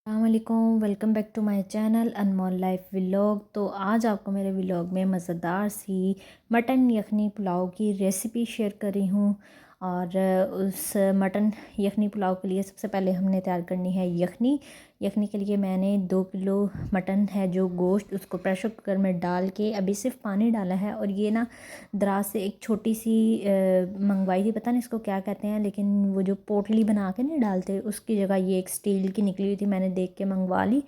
अस्सलामुअलैकुम, welcome back to my channel Anmol life vlog. तो आज आपको मेरे व्लॉग में मज़ेदार सी मटन यखनी पुलाव की रेसिपी शेयर कर रही हूँ। और उस मटन यखनी पुलाव के लिए सबसे पहले हमने तैयार करनी है यखनी। यखनी के लिए मैंने 2 किलो मटन है जो गोश्त, उसको प्रेशर कुकर में डाल के अभी सिर्फ पानी डाला है। और ये ना दराज से एक छोटी सी मंगवाई थी, पता नहीं इसको क्या कहते हैं, लेकिन वो जो पोटली बना के नहीं डालते उसकी जगह ये एक स्टील की निकली हुई थी, मैंने देख के मंगवा ली।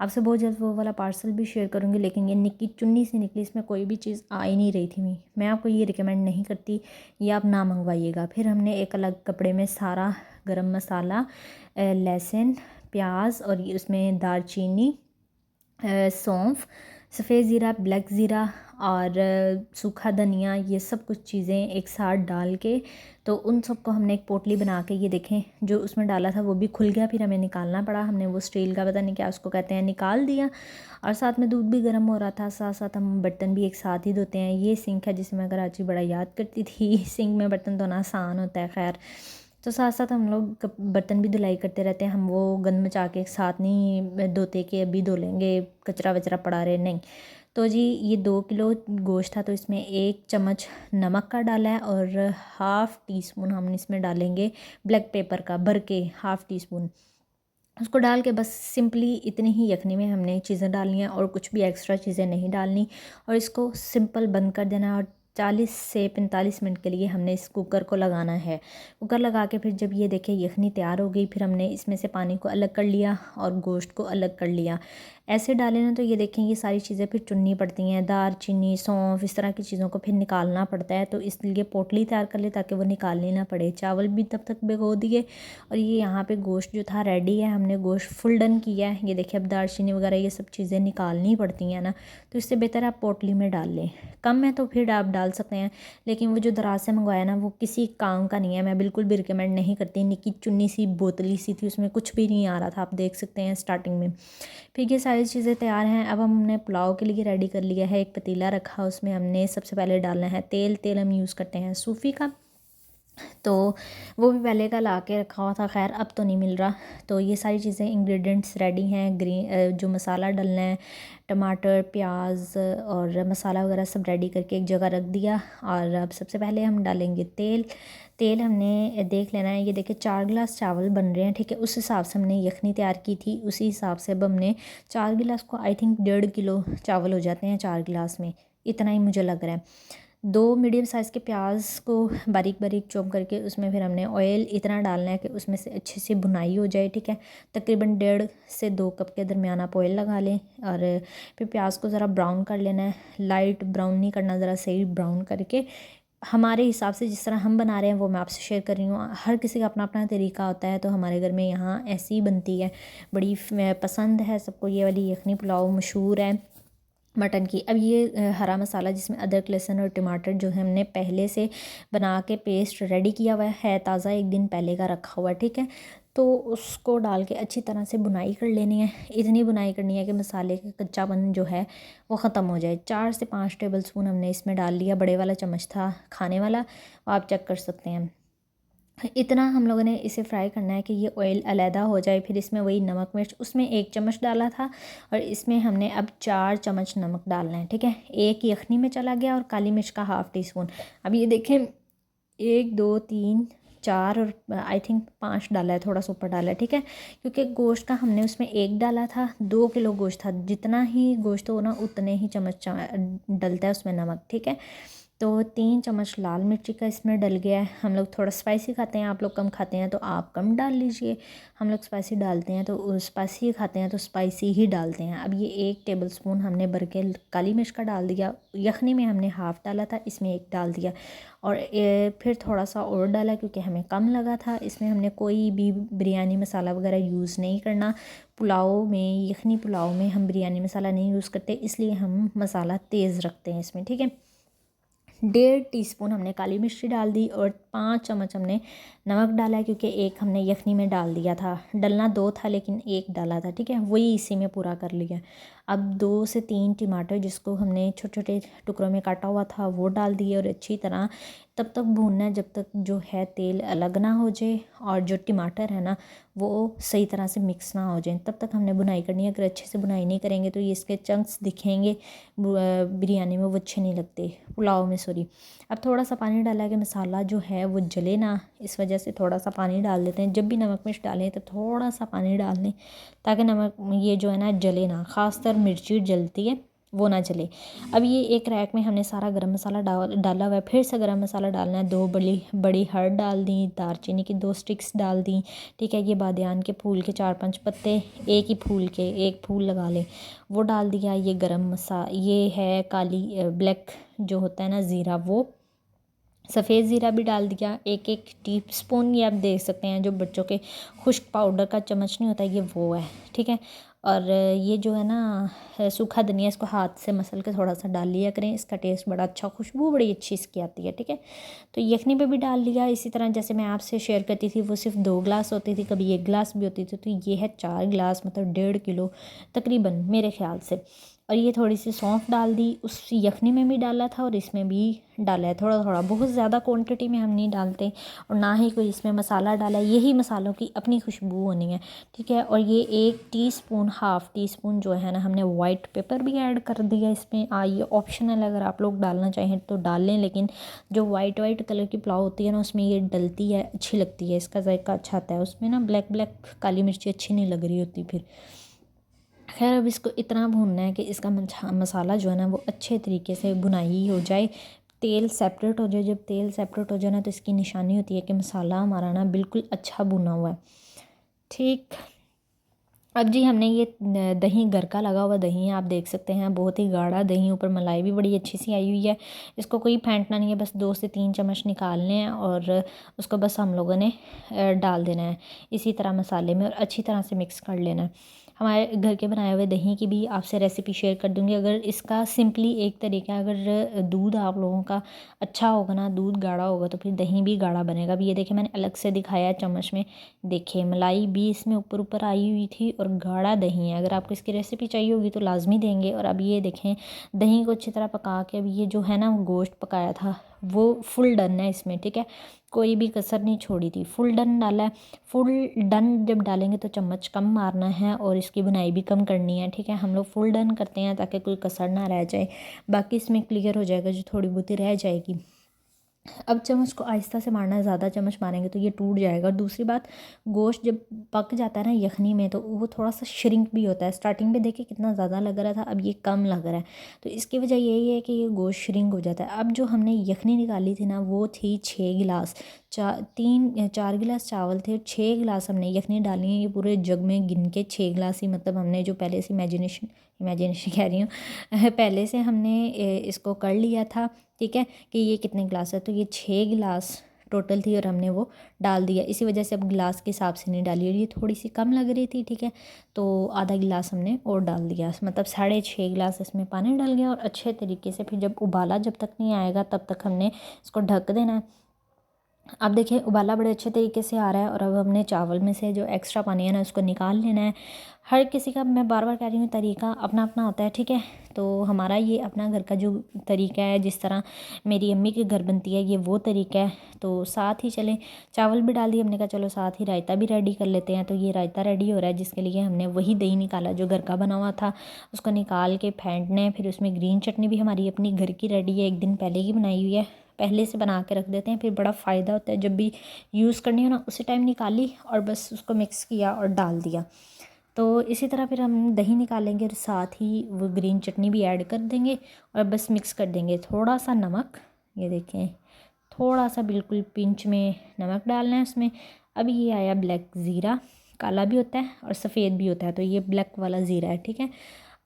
आपसे बहुत जल्द वो वाला पार्सल भी शेयर करूँगी, लेकिन ये निक्की चुन्नी से निकली, इसमें कोई भी चीज़ आ ही नहीं रही थी। मैं आपको ये रिकमेंड नहीं करती, ये आप ना मंगवाइएगा। फिर हमने एक अलग कपड़े में सारा गरम मसाला, लहसुन, प्याज और ये उसमें दालचीनी, सौंफ, सफ़ेद ज़ीरा, ब्लैक ज़ीरा और सूखा धनिया, ये सब कुछ चीज़ें एक साथ डाल के तो उन सबको हमने एक पोटली बना के, ये देखें जो उसमें डाला था वो भी खुल गया। फिर हमें निकालना पड़ा, हमने वो स्टील का पता नहीं क्या उसको कहते हैं निकाल दिया। और साथ में दूध भी गर्म हो रहा था, साथ साथ हम बर्तन भी एक साथ ही धोते हैं। ये सिंक है जिसमें मैं कराची बड़ा याद करती थी, सिंक में बर्तन धोना आसान होता है। खैर, तो साथ साथ हम लोग बर्तन भी धुलाई करते रहते हैं। हम वो गंद मचा के एक साथ नहीं धोते कि अभी धो लेंगे, कचरा वचरा पड़ा रहे, नहीं। तो जी ये 2 किलो गोश्त था, तो इसमें 1 चम्मच नमक का डाला है और हाफ़ टी स्पून हम इसमें डालेंगे ब्लैक पेपर का, भर के हाफ़ टी स्पून। उसको डाल के बस सिंपली इतनी ही यखनी में हमने चीज़ें डालनी हैं और कुछ भी एक्स्ट्रा चीज़ें नहीं डालनी। और इसको सिंपल बंद कर देना है और 40 से 45 मिनट के लिए हमने इस कुकर को लगाना है। कुकर लगा के फिर जब ये देखें यखनी तैयार हो गई, फिर हमने इसमें से पानी को अलग कर लिया और गोश्त को अलग कर लिया। ऐसे डालें ना तो ये देखें ये सारी चीज़ें फिर चुननी पड़ती हैं, दार चीनी, सौंफ, इस तरह की चीज़ों को फिर निकालना पड़ता है। तो इसलिए पोटली तैयार कर ले ताकि वो निकालनी ना पड़े। चावल भी तब तक भिगो दिए और ये यहाँ पे गोश्त जो था रेडी है, हमने गोश्त फुल डन किया है। ये देखिए अब दालचीनी वगैरह ये सब चीज़ें निकालनी पड़ती हैं ना, तो इससे बेहतर आप पोटली में डाल लें। कम है तो फिर आप डाल सकते हैं, लेकिन वो जो दराज से मंगवाया ना वो किसी काम का नहीं है, मैं बिल्कुल भी रिकमेंड नहीं करती। निक्की चुन्नी सी बोतली सी थी, उसमें कुछ भी नहीं आ रहा था, आप देख सकते हैं स्टार्टिंग में। फिर ये सारी चीज़ें तैयार हैं। अब हमने पुलाव के लिए रेडी कर लिया है। एक पतीला रखा, उसमें हमने सबसे पहले डालना है तेल। तेल हम यूज़ करते हैं सूफ़ी का, तो वो भी पहले का ला के रखा हुआ था, खैर अब तो नहीं मिल रहा। तो ये सारी चीज़ें इंग्रेडिएंट्स रेडी हैं। जो मसाला डालना है, टमाटर, प्याज और मसाला वगैरह सब रेडी करके एक जगह रख दिया। और अब सबसे पहले हम डालेंगे तेल। तेल हमने देख लेना है, ये देखिए 4 गिलास चावल बन रहे हैं, ठीक है। उस हिसाब से हमने यखनी तैयार की थी, उसी हिसाब से अब हमने 4 गिलास को आई थिंक 1.5 किलो चावल हो जाते हैं 4 गिलास में, इतना ही मुझे लग रहा है। 2 मीडियम साइज़ के प्याज को बारीक बारीक चॉप करके उसमें फिर हमने ऑयल इतना डालना है कि उसमें से अच्छे से भुनाई हो जाए, ठीक है। तकरीबन 1.5 से 2 कप के दरमियान आप ऑयल लगा लें और फिर प्याज को ज़रा ब्राउन कर लेना है। लाइट ब्राउन नहीं करना, ज़रा सही ब्राउन करके हमारे हिसाब से जिस तरह हम बना रहे हैं वो मैं आपसे शेयर कर रही हूँ। हर किसी का अपना अपना तरीका होता है, तो हमारे घर में यहाँ ऐसी ही बनती है, बड़ी पसंद है सबको ये वाली यखनी पुलाव, मशहूर है मटन की। अब ये हरा मसाला जिसमें अदरक, लहसुन और टमाटर जो है हमने पहले से बना के पेस्ट रेडी किया हुआ है, ताज़ा एक दिन पहले का रखा हुआ है, ठीक है। तो उसको डाल के अच्छी तरह से भुनाई कर लेनी है। इतनी भुनाई करनी है कि मसाले का कच्चापन जो है वो ख़त्म हो जाए। 4 से 5 टेबल स्पून हमने इसमें डाल लिया, बड़े वाला चम्मच था खाने वाला, वो आप चेक कर सकते हैं। इतना हम लोगों ने इसे फ्राई करना है कि ये ऑयल अलहदा हो जाए। फिर इसमें वही नमक मिर्च, उसमें 1 चम्मच डाला था और इसमें हमने अब 4 चम्मच नमक डालना है, ठीक है। एक यखनी में चला गया और काली मिर्च का हाफ़ टी स्पून। अब ये देखें 1 2 3 4 और आई थिंक 5 डाला है, थोड़ा सा ऊपर डाला है, ठीक है। क्योंकि गोश्त का हमने उसमें 1 डाला था, 2 किलो गोश्त था, जितना ही गोश्त हो ना उतने ही चम्मच डलता है उसमें नमक, ठीक है। तो 3 चम्मच लाल मिर्ची का इसमें डल गया है। हम लोग थोड़ा स्पाइसी खाते हैं, आप लोग कम खाते हैं तो आप कम डाल लीजिए। हम लोग स्पाइसी डालते हैं तो स्पाइसी खाते हैं तो स्पाइसी ही डालते हैं। अब ये 1 टेबल स्पून हमने भर के काली मिर्च का डाल दिया। यखनी में हमने हाफ़ डाला था, इसमें 1 डाल दिया और फिर थोड़ा सा और डाला क्योंकि हमें कम लगा था। इसमें हमने कोई भी बिरयानी मसाला वगैरह यूज़ नहीं करना। पुलाव में, यखनी पुलाव में हम बिरयानी मसाला नहीं यूज़ करते, इसलिए हम मसाला तेज़ रखते हैं इसमें, ठीक है। 1.5 टीस्पून हमने काली मिर्ची डाल दी और 5 चम्मच हमने नमक डाला है, क्योंकि एक हमने यखनी में डाल दिया था, डलना 2 था लेकिन 1 डाला था, ठीक है, वही इसी में पूरा कर लिया। अब 2 से 3 टमाटर जिसको हमने छोटे छोटे टुकड़ों में काटा हुआ था वो डाल दिए, और अच्छी तरह तब तक भूनना है जब तक जो है तेल अलग ना हो जाए और जो टमाटर है ना वो सही तरह से मिक्स ना हो जाए, तब तक हमने बुनाई करनी है। अगर अच्छे से बुनाई नहीं करेंगे तो ये इसके चंक्स दिखेंगे बिरयानी में, वो अच्छे नहीं लगते, पुलाव में सॉरी। अब थोड़ा सा पानी डाला है कि मसाला जो है वो जले ना, इस वजह से थोड़ा सा पानी डाल देते हैं। जब भी नमक मिर्च डालें तो थोड़ा सा पानी डाल दें ताकि नमक ये जो है ना जले ना, ख़ासतर मिर्ची जलती है वो ना जले। अब ये एक रैक में हमने सारा गरम मसाला डाला हुआ है, फिर से गरम मसाला डालना है। 2 बड़ी बड़ी हर्ड डाल दी, दालचीनी की 2 स्टिक्स डाल दी, ठीक है। ये बादियान के फूल के 4-5 पत्ते, एक ही फूल के, एक फूल लगा लें, वो डाल दिया। ये गरम ये है काली ब्लैक जो होता है ना ज़ीरा, वो सफ़ेद ज़ीरा भी डाल दिया। एक टीस्पून ये आप देख सकते हैं, जो बच्चों के खुश्क पाउडर का चम्मच नहीं होता ये वो है, ठीक है। और ये जो है ना सूखा धनिया, इसको हाथ से मसल के थोड़ा सा डाल लिया करें, इसका टेस्ट बड़ा अच्छा, खुशबू बड़ी अच्छी इसकी आती है, ठीक है। तो यखनी पे भी डाल लिया। इसी तरह जैसे मैं आपसे शेयर करती थी वो सिर्फ 2 गिलास होती थी, कभी 1 गिलास भी होती थी, तो ये है 4 गिलास, मतलब 1.5 किलो तकरीबन मेरे ख्याल से। और ये थोड़ी सी सौंफ डाल दी, उस यखनी में भी डाला था और इसमें भी डाला है थोड़ा थोड़ा, बहुत ज़्यादा क्वांटिटी में हम नहीं डालते और ना ही कोई इसमें मसाला डाला है, यही मसालों की अपनी खुशबू होनी है, ठीक है। और ये 1 टीस्पून, हाफ़ टी स्पून जो है ना हमने वाइट पेपर भी ऐड कर दिया इसमें। ये ऑप्शनल, अगर आप लोग डालना चाहें तो डाल लें, लेकिन जो वाइट वाइट कलर की पुलाव होती है ना उसमें ये डलती है, अच्छी लगती है, इसका जायका अच्छा आता है। उसमें ना ब्लैक ब्लैक काली मिर्ची अच्छी नहीं लग रही होती फिर। खैर अब इसको इतना भूनना है कि इसका मसाला जो है ना वो अच्छे तरीके से भुनाई हो जाए, तेल सेपरेट हो जाए। जब तेल सेपरेट हो जाए ना तो इसकी निशानी होती है कि मसाला हमारा ना बिल्कुल अच्छा भुना हुआ है, ठीक। अब जी हमने ये दही घर का लगा हुआ दही है, आप देख सकते हैं, बहुत ही गाढ़ा दही, ऊपर मलाई भी बड़ी अच्छी सी आई हुई है। इसको कोई फेंटना नहीं है, बस 2 से 3 चम्मच निकालने हैं और उसको बस हम लोगों ने डाल देना है इसी तरह मसाले में और अच्छी तरह से मिक्स कर लेना है। हमारे घर के बनाए हुए दही की भी आपसे रेसिपी शेयर कर दूँगी। अगर इसका सिंपली एक तरीका, अगर दूध आप लोगों का अच्छा होगा ना, दूध गाढ़ा होगा तो फिर दही भी गाढ़ा बनेगा। अब ये देखिए मैंने अलग से दिखाया है चम्मच में, देखिए मलाई भी इसमें ऊपर ऊपर आई हुई थी और गाढ़ा दही है। अगर आपको इसकी रेसिपी चाहिए होगी तो लाजमी देंगे। और अब ये देखें दही को अच्छी तरह पका के, अब ये जो है ना गोश्त पकाया था वो फुल डन है इसमें, ठीक है, कोई भी कसर नहीं छोड़ी थी, फुल डन डाला है। फुल डन जब डालेंगे तो चम्मच कम मारना है और इसकी बुनाई भी कम करनी है, ठीक है। हम लोग फुल डन करते हैं ताकि कोई कसर ना रह जाए, बाकी इसमें क्लियर हो जाएगा जो थोड़ी बहुत रह जाएगी। अब चम्मच को आहिस्ता से मारना है, ज़्यादा चम्मच मारेंगे तो ये टूट जाएगा। और दूसरी बात, गोश्त जब पक जाता है ना यखनी में तो वो थोड़ा सा श्रिंक भी होता है। स्टार्टिंग में देखिए कितना ज़्यादा लग रहा था, अब ये कम लग रहा है, तो इसकी वजह यही है कि ये गोश्त श्रिंक हो जाता है। अब जो हमने यखनी निकाली थी ना वो थी 6 गिलास, 4 गिलास चावल थे, 6 गिलास हमने यखनी डाली है। ये पूरे जग में गिन के 6 गिलास ही, मतलब हमने जो पहले से इमेजिनेशन कह रही हूँ पहले से हमने इसको कर लिया था, ठीक है, कि ये कितने गिलास है। तो ये 6 गिलास टोटल थी और हमने वो डाल दिया, इसी वजह से अब गिलास के हिसाब से नहीं डाली और ये थोड़ी सी कम लग रही थी, ठीक है, तो आधा गिलास हमने और डाल दिया, मतलब 6.5 गिलास इसमें पानी डल गया। और अच्छे तरीके से फिर जब उबाला जब तक नहीं आएगा तब तक हमने इसको ढक देना है। अब देखिए उबाला बड़े अच्छे तरीके से आ रहा है और अब हमने चावल में से जो एक्स्ट्रा पानी है ना उसको निकाल लेना है। हर किसी का, मैं बार बार कह रही हूँ, तरीका अपना अपना होता है, ठीक है। तो हमारा ये अपना घर का जो तरीका है, जिस तरह मेरी अम्मी के घर बनती है ये वो तरीका है, तो साथ ही चलें। चावल भी डाल दिए, हमने कहा चलो साथ ही रायता भी रेडी कर लेते हैं। तो ये रायता रेडी हो रहा है, जिसके लिए हमने वही दही निकाला जो घर का बना हुआ था, उसको निकाल के फेंटना है। फिर उसमें ग्रीन चटनी भी हमारी अपनी घर की रेडी है, एक दिन पहले की बनाई हुई है, पहले से बना के रख देते हैं, फिर बड़ा फ़ायदा होता है। जब भी यूज़ करनी हो ना उसी टाइम निकाली और बस उसको मिक्स किया और डाल दिया। तो इसी तरह फिर हम दही निकालेंगे और साथ ही वो ग्रीन चटनी भी ऐड कर देंगे और बस मिक्स कर देंगे। थोड़ा सा नमक, ये देखें, थोड़ा सा बिल्कुल पिंच में नमक डालना है उसमें। अब ये आया ब्लैक ज़ीरा, काला भी होता है और सफ़ेद भी होता है, तो ये ब्लैक वाला ज़ीरा है, ठीक है।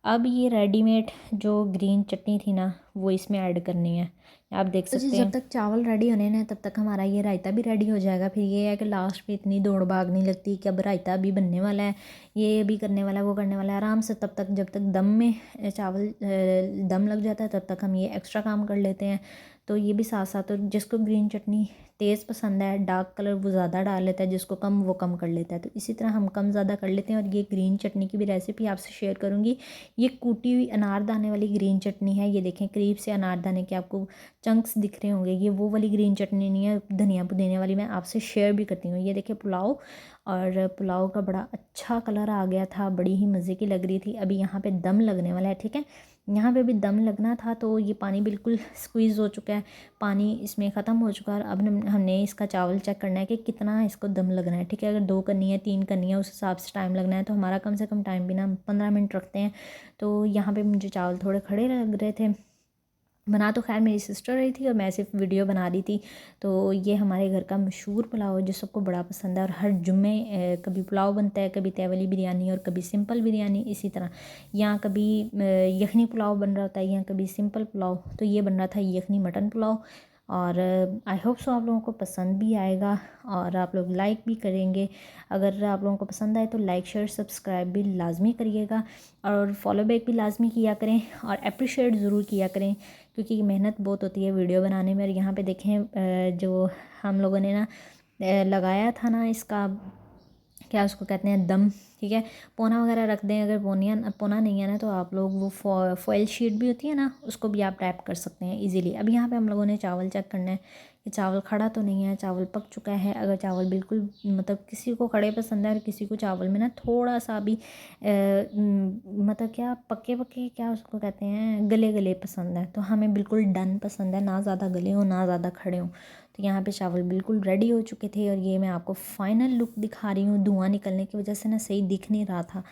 अब ये रेडीमेड जो ग्रीन चटनी थी ना वो इसमें ऐड करनी है, आप देख तो जी सकते जब हैं। तक चावल रेडी होने ना तब तक हमारा ये रायता भी रेडी हो जाएगा। फिर ये है कि लास्ट में इतनी दौड़ भाग नहीं लगती कि अब रायता भी बनने वाला है, ये भी करने वाला है, वो करने वाला है। आराम से तब तक, जब तक दम में चावल दम लग जाता है तब तक हम ये एक्स्ट्रा काम कर लेते हैं। तो ये भी साथ साथ, और जिसको ग्रीन चटनी तेज़ पसंद है, डार्क कलर वो ज़्यादा डाल लेता है, जिसको कम वो कम कर लेता है। तो इसी तरह हम कम ज़्यादा कर लेते हैं। और ये ग्रीन चटनी की भी रेसिपी आपसे शेयर करूँगी। ये कूटी हुई अनारदाने वाली ग्रीन चटनी है। ये देखें करीब से अनारदाने के आपको चंक्स दिख रहे होंगे। ये वो वाली ग्रीन चटनी नहीं है, धनिया पुदीने वाली मैं आपसे शेयर भी करती हूँ। ये देखिए पुलाव, और पुलाव का बड़ा अच्छा कलर आ गया था, बड़ी ही मज़े की लग रही थी। अभी यहाँ पे दम लगने वाला है, ठीक है। यहाँ पे भी दम लगना था, तो ये पानी बिल्कुल स्क्वीज़ हो चुका है, पानी इसमें ख़त्म हो चुका है। और अब हमने इसका चावल चेक करना है कि कितना इसको दम लगना है, ठीक है। अगर 2 करनी है, 3 करनी है, उस हिसाब से टाइम लगना है। तो हमारा कम से कम टाइम भी ना 15 मिनट रखते हैं। तो यहाँ पे मुझे चावल थोड़े खड़े लग रहे थे। बना तो खैर मेरी सिस्टर रही थी और मैं सिर्फ वीडियो बना रही थी। तो ये हमारे घर का मशहूर पुलाव है जो सबको बड़ा पसंद है। और हर जुम्मे कभी पुलाव बनता है, कभी तवे वाली बिरयानी और कभी सिंपल बिरयानी। इसी तरह यहाँ कभी यखनी पुलाव बन रहा होता है, यहाँ कभी सिंपल पुलाव। तो ये बन रहा था यखनी मटन पुलाव। और आई होप सो आप लोगों को पसंद भी आएगा और आप लोग लाइक भी करेंगे। अगर आप लोगों को पसंद आए तो लाइक शेयर सब्सक्राइब भी लाजमी करिएगा, और फॉलो बैक भी लाजमी किया करें, और अप्रिशिएट ज़रूर किया करें, क्योंकि मेहनत बहुत होती है वीडियो बनाने में। और यहाँ पे देखें जो हम लोगों ने ना लगाया था ना, इसका क्या उसको कहते हैं, दम, ठीक है। पोना वगैरह रख दें, अगर पोना नहीं है ना तो आप लोग वो फॉयल शीट भी होती है ना, उसको भी आप टैप कर सकते हैं इजीली। अब यहाँ पे हम लोगों ने चावल चेक करना है कि चावल खड़ा तो नहीं है, चावल पक चुका है। अगर चावल बिल्कुल मतलब किसी को खड़े पसंद है और किसी को चावल में ना थोड़ा सा भी मतलब क्या पक्के पक्के, क्या उसको कहते हैं, गले गले पसंद है, तो हमें बिल्कुल डन पसंद है, ना ज़्यादा गले हो ना ज़्यादा खड़े हों। तो यहाँ पे चावल बिल्कुल रेडी हो चुके थे। और ये मैं आपको फ़ाइनल लुक दिखा रही हूँ, धुआं निकलने की वजह से ना सही दिख नहीं रहा था।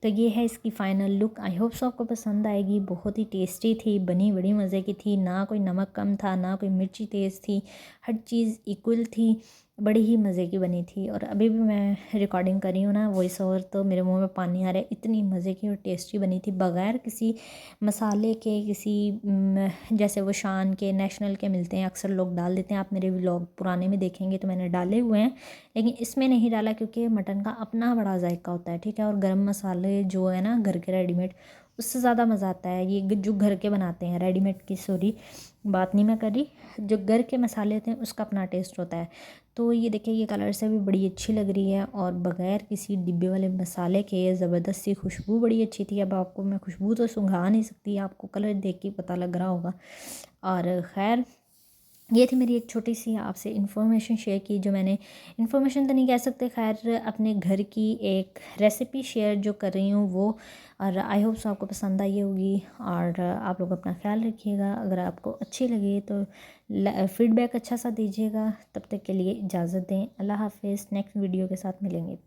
तो ये है इसकी final look. I hope so आपको पसंद आएगी। बहुत ही टेस्टी थी, बनी बड़ी मज़े की थी, ना कोई नमक कम था ना कोई मिर्ची तेज़ थी, हर चीज़ इक्वल थी, बड़ी ही मज़े की बनी थी। और अभी भी मैं रिकॉर्डिंग कर रही हूँ ना वॉइस ओवर, तो मेरे मुंह में पानी आ रहा है, इतनी मज़े की और टेस्टी बनी थी, बग़ैर किसी मसाले के, किसी जैसे वो शान के, नेशनल के मिलते हैं, अक्सर लोग डाल देते हैं। आप मेरे व्लॉग पुराने में देखेंगे तो मैंने डाले हुए हैं, लेकिन इसमें नहीं डाला क्योंकि मटन का अपना बड़ा जायका होता है, ठीक है। और गरम मसाले जो है ना घर के रेडीमेड, उससे ज़्यादा मज़ा आता है। ये जो घर के बनाते हैं, रेडीमेड की सॉरी बात नहीं मैं कर रही, जो घर के मसाले होते हैं उसका अपना टेस्ट होता है। तो ये देखिए ये कलर से भी बड़ी अच्छी लग रही है, और बग़ैर किसी डिब्बे वाले मसाले के ज़बरदस्त सी खुशबू बड़ी अच्छी थी। अब आपको मैं खुशबू तो सूंघा नहीं सकती, आपको कलर देख के पता लग रहा होगा। और ख़ैर ये थी मेरी एक छोटी सी आपसे इन्फॉर्मेशन शेयर की, जो मैंने इन्फॉर्मेशन तो नहीं कह सकते, खैर अपने घर की एक रेसिपी शेयर जो कर रही हूँ वो। और आई होप सो आपको पसंद आई होगी। और आप लोग अपना ख्याल रखिएगा। अगर आपको अच्छी लगे तो फीडबैक अच्छा सा दीजिएगा। तब तक के लिए इजाज़त दें। अल्लाह हाफिज़। नेक्स्ट वीडियो के साथ मिलेंगे।